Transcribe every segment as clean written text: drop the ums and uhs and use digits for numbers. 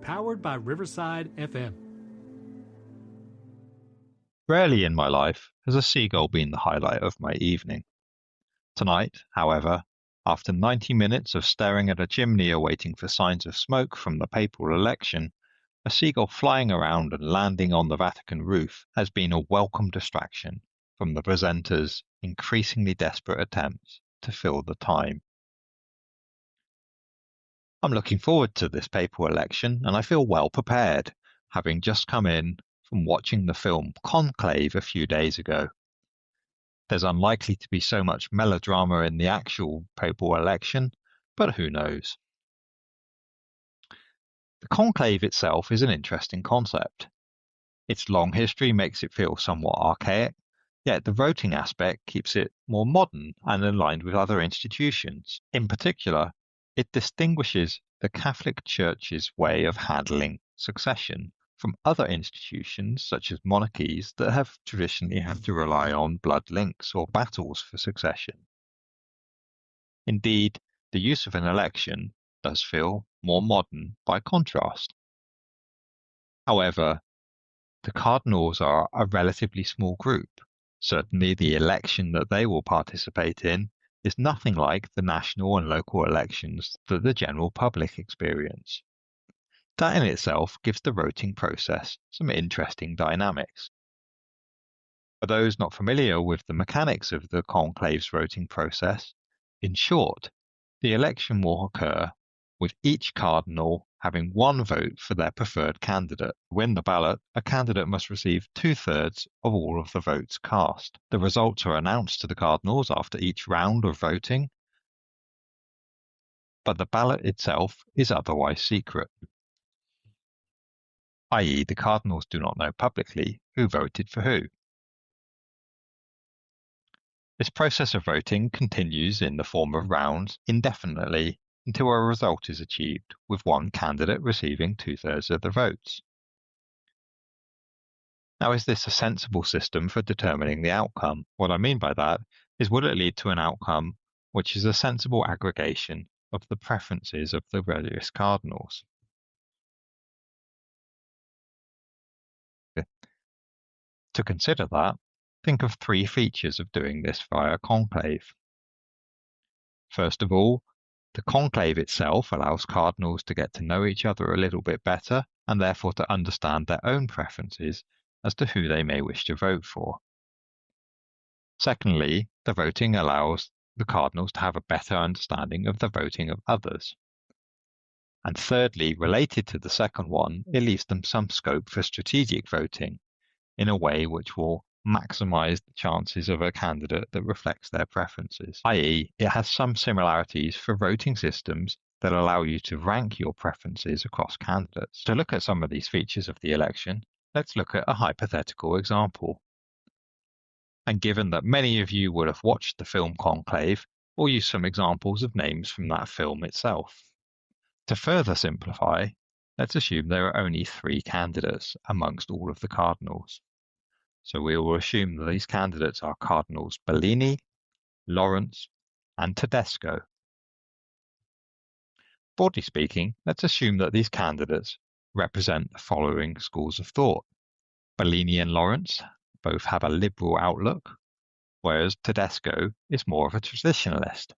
powered by Riverside FM. Rarely in my life has a seagull been the highlight of my evening. Tonight, however, after 90 minutes of staring at a chimney awaiting for signs of smoke from the papal election, a seagull flying around and landing on the Vatican roof has been a welcome distraction from the presenters' increasingly desperate attempts to fill the time. I'm looking forward to this papal election, and I feel well prepared, having just come in from watching the film Conclave a few days ago. There's unlikely to be so much melodrama in the actual papal election, but who knows? The conclave itself is an interesting concept. Its long history makes it feel somewhat archaic, yet the voting aspect keeps it more modern and aligned with other institutions. In particular, it distinguishes the Catholic Church's way of handling succession from other institutions such as monarchies that have traditionally had to rely on blood links or battles for succession. Indeed, the use of an election does feel more modern by contrast. However, the cardinals are a relatively small group. Certainly the election that they will participate in is nothing like the national and local elections that the general public experience. That in itself gives the voting process some interesting dynamics. For those not familiar with the mechanics of the conclave's voting process, in short, the election will occur with each cardinal having one vote for their preferred candidate. To win the ballot, a candidate must receive 2/3 of all of the votes cast. The results are announced to the cardinals after each round of voting, but the ballot itself is otherwise secret, i.e. the cardinals do not know publicly who voted for who. This process of voting continues in the form of rounds indefinitely until a result is achieved, with one candidate receiving 2/3 of the votes. Now, is this a sensible system for determining the outcome? What I mean by that is, would it lead to an outcome which is a sensible aggregation of the preferences of the various cardinals? To consider that, think of 3 features of doing this via conclave. First of all, the conclave itself allows cardinals to get to know each other a little bit better and therefore to understand their own preferences as to who they may wish to vote for. Secondly, the voting allows the cardinals to have a better understanding of the voting of others. And thirdly, related to the second one, it leaves them some scope for strategic voting in a way which will maximize the chances of a candidate that reflects their preferences, i.e. it has some similarities for voting systems that allow you to rank your preferences across candidates. To look at some of these features of the election, let's look at a hypothetical example. And given that many of you would have watched the film Conclave, we'll use some examples of names from that film itself. To further simplify, let's assume there are only 3 candidates amongst all of the cardinals. So we will assume that these candidates are Cardinals Bellini, Lawrence, and Tedesco. Broadly speaking, let's assume that these candidates represent the following schools of thought. Bellini and Lawrence both have a liberal outlook, whereas Tedesco is more of a traditionalist.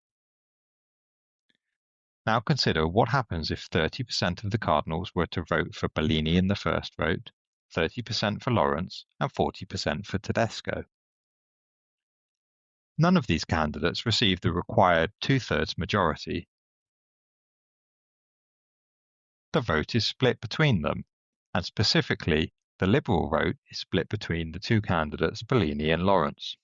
Now consider what happens if 30% of the cardinals were to vote for Bellini in the first vote, 30% for Lawrence, and 40% for Tedesco. None of these candidates received the required 2/3 majority. The vote is split between them, and specifically, the Liberal vote is split between the 2 candidates Bellini and Lawrence.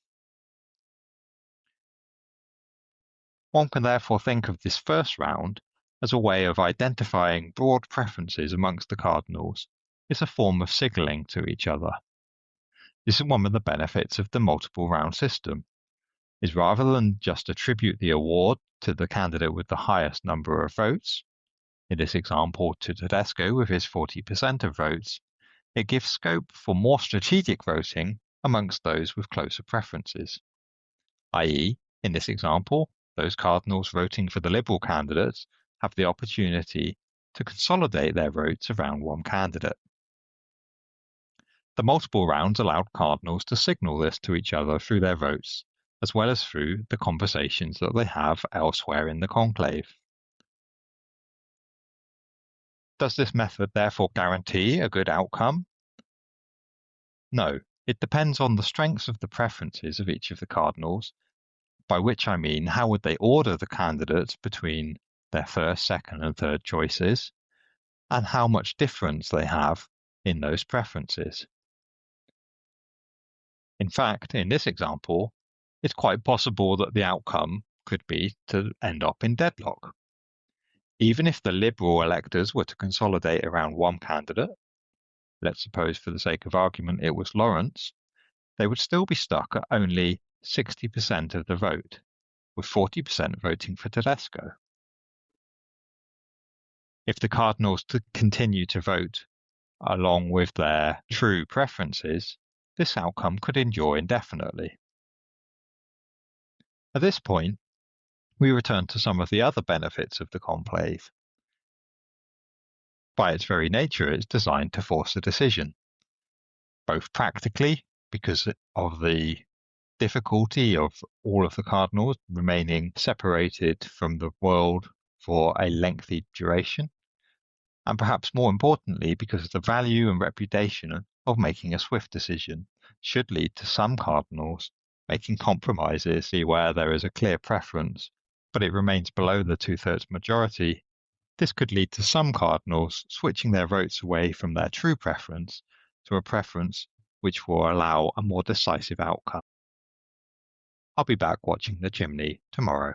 One can therefore think of this first round as a way of identifying broad preferences amongst the cardinals. It's a form of signalling to each other. This is one of the benefits of the multiple round system, is rather than just attribute the award to the candidate with the highest number of votes, in this example to Tedesco with his 40% of votes, it gives scope for more strategic voting amongst those with closer preferences, i.e., in this example, those cardinals voting for the Liberal candidates have the opportunity to consolidate their votes around one candidate. The multiple rounds allowed cardinals to signal this to each other through their votes, as well as through the conversations that they have elsewhere in the conclave. Does this method therefore guarantee a good outcome? No, it depends on the strengths of the preferences of each of the cardinals, by which I mean how would they order the candidates between their first, second, and third choices, and how much difference they have in those preferences. In fact, in this example, it's quite possible that the outcome could be to end up in deadlock. Even if the Liberal electors were to consolidate around one candidate, let's suppose for the sake of argument it was Lawrence, they would still be stuck at only 60% of the vote, with 40% voting for Tedesco. If the Cardinals continue to vote along with their true preferences, this outcome could endure indefinitely. At this point, we return to some of the other benefits of the conclave. By its very nature, it's designed to force a decision, both practically, because of the difficulty of all of the cardinals remaining separated from the world for a lengthy duration, and perhaps more importantly, because the value and reputation of making a swift decision should lead to some cardinals making compromises where there is a clear preference, but it remains below the two-thirds majority. This could lead to some cardinals switching their votes away from their true preference to a preference which will allow a more decisive outcome. I'll be back watching the chimney tomorrow.